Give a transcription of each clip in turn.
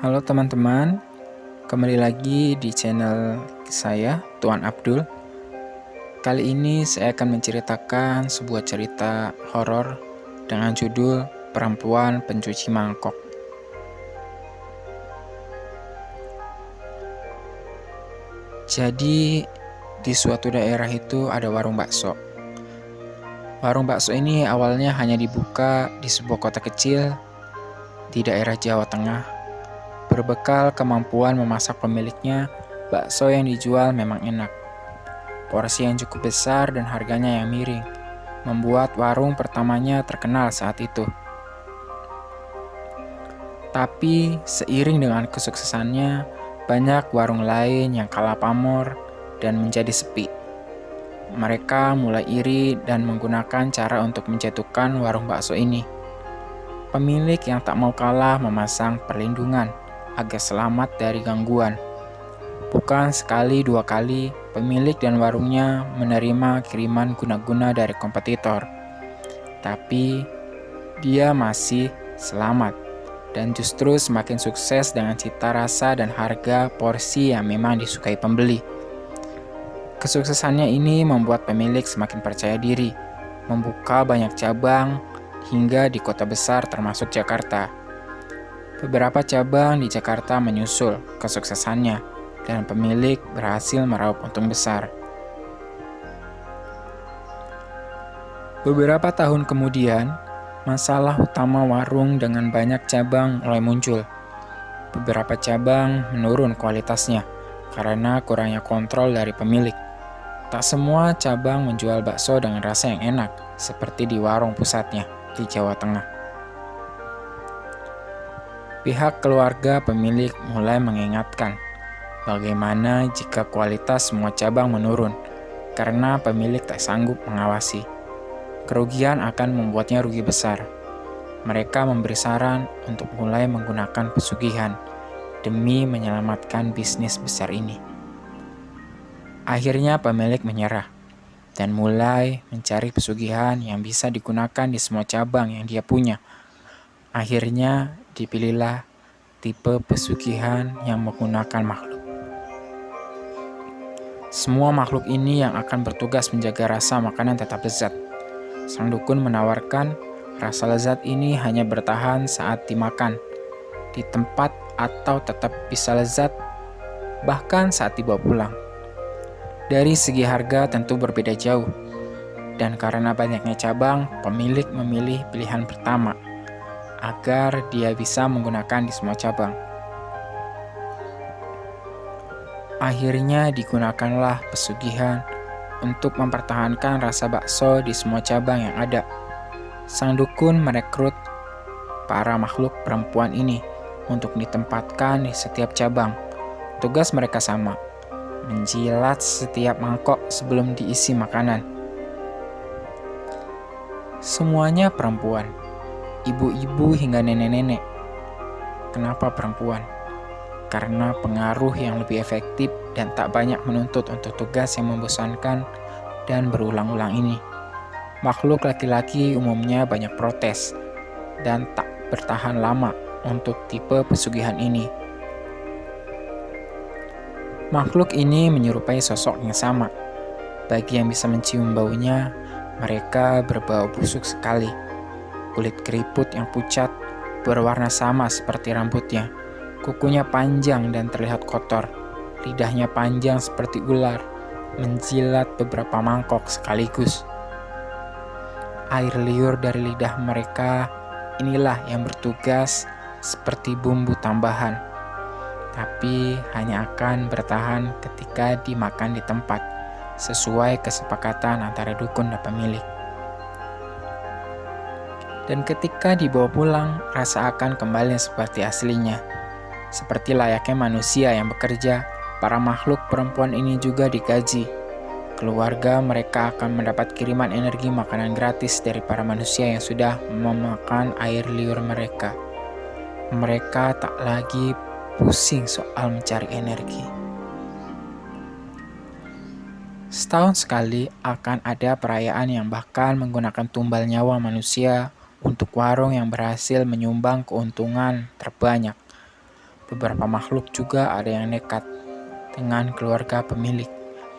Halo teman-teman, kembali lagi di channel saya, Tuan Abdul. Kali ini saya akan menceritakan sebuah cerita horor dengan judul Perempuan Pencuci Mangkok. Jadi, di suatu daerah itu ada warung bakso. Warung bakso ini awalnya hanya dibuka di sebuah kota kecil di daerah Jawa Tengah. Berbekal kemampuan memasak pemiliknya, bakso yang dijual memang enak. Porsi yang cukup besar dan harganya yang miring, membuat warung pertamanya terkenal saat itu. Tapi seiring dengan kesuksesannya, banyak warung lain yang kalah pamor dan menjadi sepi. Mereka mulai iri dan menggunakan cara untuk menjatuhkan warung bakso ini. Pemilik yang tak mau kalah memasang perlindungan agar selamat dari gangguan. Bukan sekali dua kali, pemilik dan warungnya menerima kiriman guna-guna dari kompetitor. Tapi dia masih selamat dan justru semakin sukses dengan cita rasa dan harga porsi yang memang disukai pembeli. Kesuksesannya ini membuat pemilik semakin percaya diri, membuka banyak cabang hingga di kota besar termasuk Jakarta. Beberapa cabang di Jakarta menyusul kesuksesannya dan pemilik berhasil meraup untung besar. Beberapa tahun kemudian, masalah utama warung dengan banyak cabang mulai muncul. Beberapa cabang menurun kualitasnya karena kurangnya kontrol dari pemilik. Tak semua cabang menjual bakso dengan rasa yang enak, seperti di warung pusatnya di Jawa Tengah. Pihak keluarga pemilik mulai mengingatkan bagaimana jika kualitas semua cabang menurun karena pemilik tak sanggup mengawasi. Kerugian akan membuatnya rugi besar. Mereka memberi saran untuk mulai menggunakan pesugihan demi menyelamatkan bisnis besar ini. Akhirnya pemilik menyerah dan mulai mencari pesugihan yang bisa digunakan di semua cabang yang dia punya. Akhirnya dipilihlah tipe pesugihan yang menggunakan makhluk. Semua makhluk ini yang akan bertugas menjaga rasa makanan tetap lezat. Sang dukun menawarkan rasa lezat ini hanya bertahan saat dimakan, di tempat atau tetap bisa lezat bahkan saat dibawa pulang. Dari segi harga tentu berbeda jauh, dan karena banyaknya cabang, pemilik memilih pilihan pertama agar dia bisa menggunakan di semua cabang. Akhirnya digunakanlah pesugihan untuk mempertahankan rasa bakso di semua cabang yang ada. Sang dukun merekrut para makhluk perempuan ini untuk ditempatkan di setiap cabang. Tugas mereka sama, menjilat setiap mangkok sebelum diisi makanan. Semuanya perempuan, ibu-ibu hingga nenek-nenek. Kenapa perempuan? Karena pengaruh yang lebih efektif dan tak banyak menuntut untuk tugas yang membosankan dan berulang-ulang ini. Makhluk laki-laki umumnya banyak protes dan tak bertahan lama untuk tipe pesugihan ini. Makhluk ini menyerupai sosok yang sama. Bagi yang bisa mencium baunya, mereka berbau busuk sekali. Kulit keriput yang pucat, berwarna sama seperti rambutnya. Kukunya panjang dan terlihat kotor. Lidahnya panjang seperti ular, menjilat beberapa mangkok sekaligus. Air liur dari lidah mereka inilah yang bertugas seperti bumbu tambahan, tapi hanya akan bertahan ketika dimakan di tempat, sesuai kesepakatan antara dukun dan pemilik. Dan ketika dibawa pulang, rasa akan kembali seperti aslinya. Seperti layaknya manusia yang bekerja, para makhluk perempuan ini juga digaji. Keluarga mereka akan mendapat kiriman energi makanan gratis dari para manusia yang sudah memakan air liur mereka. Mereka tak lagi pusing soal mencari energi. Setahun sekali akan ada perayaan yang bahkan menggunakan tumbal nyawa manusia untuk warung yang berhasil menyumbang keuntungan terbanyak. beberapa makhluk juga ada yang nekat dengan keluarga pemilik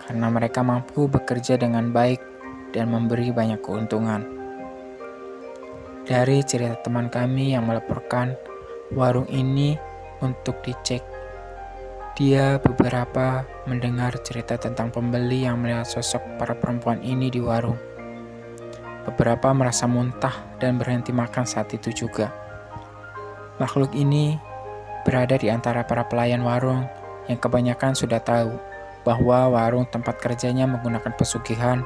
karena mereka mampu bekerja dengan baik dan memberi banyak keuntungan. Dari cerita teman kami yang melaporkan warung ini untuk dicek, dia beberapa mendengar cerita tentang pembeli yang melihat sosok para perempuan ini di warung. Beberapa merasa muntah dan berhenti makan saat itu juga. Makhluk ini berada di antara para pelayan warung yang kebanyakan sudah tahu bahwa warung tempat kerjanya menggunakan pesugihan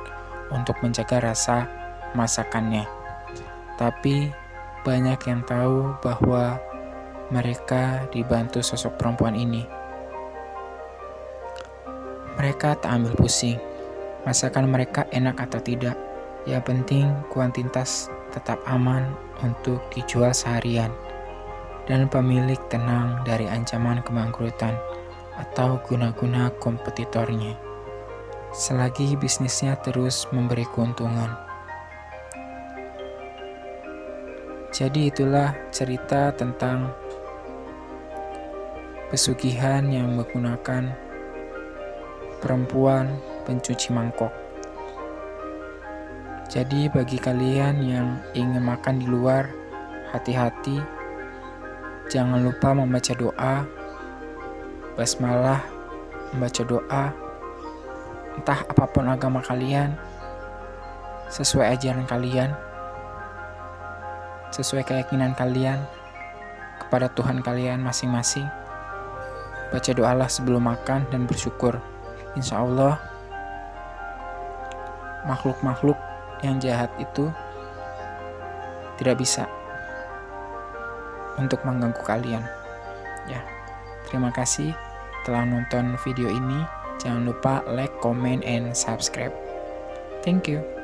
untuk menjaga rasa masakannya. Tapi banyak yang tahu bahwa mereka dibantu sosok perempuan ini. Mereka tak ambil pusing masakan mereka enak atau tidak. Yang penting kuantitas tetap aman untuk dijual seharian dan pemilik tenang dari ancaman kebangkrutan atau guna-guna kompetitornya selagi bisnisnya terus memberi keuntungan. Jadi itulah cerita tentang pesugihan yang menggunakan perempuan pencuci mangkok. Jadi bagi kalian yang ingin makan di luar, hati-hati. Jangan lupa membaca doa, basmalah, membaca doa, entah apapun agama kalian, sesuai ajaran kalian, sesuai keyakinan kalian kepada Tuhan kalian masing-masing. Baca doalah sebelum makan dan bersyukur. Insya Allah makhluk-makhluk yang jahat itu tidak bisa untuk mengganggu kalian. Ya, terima kasih telah nonton video ini. Jangan lupa like, comment, and subscribe. Thank you.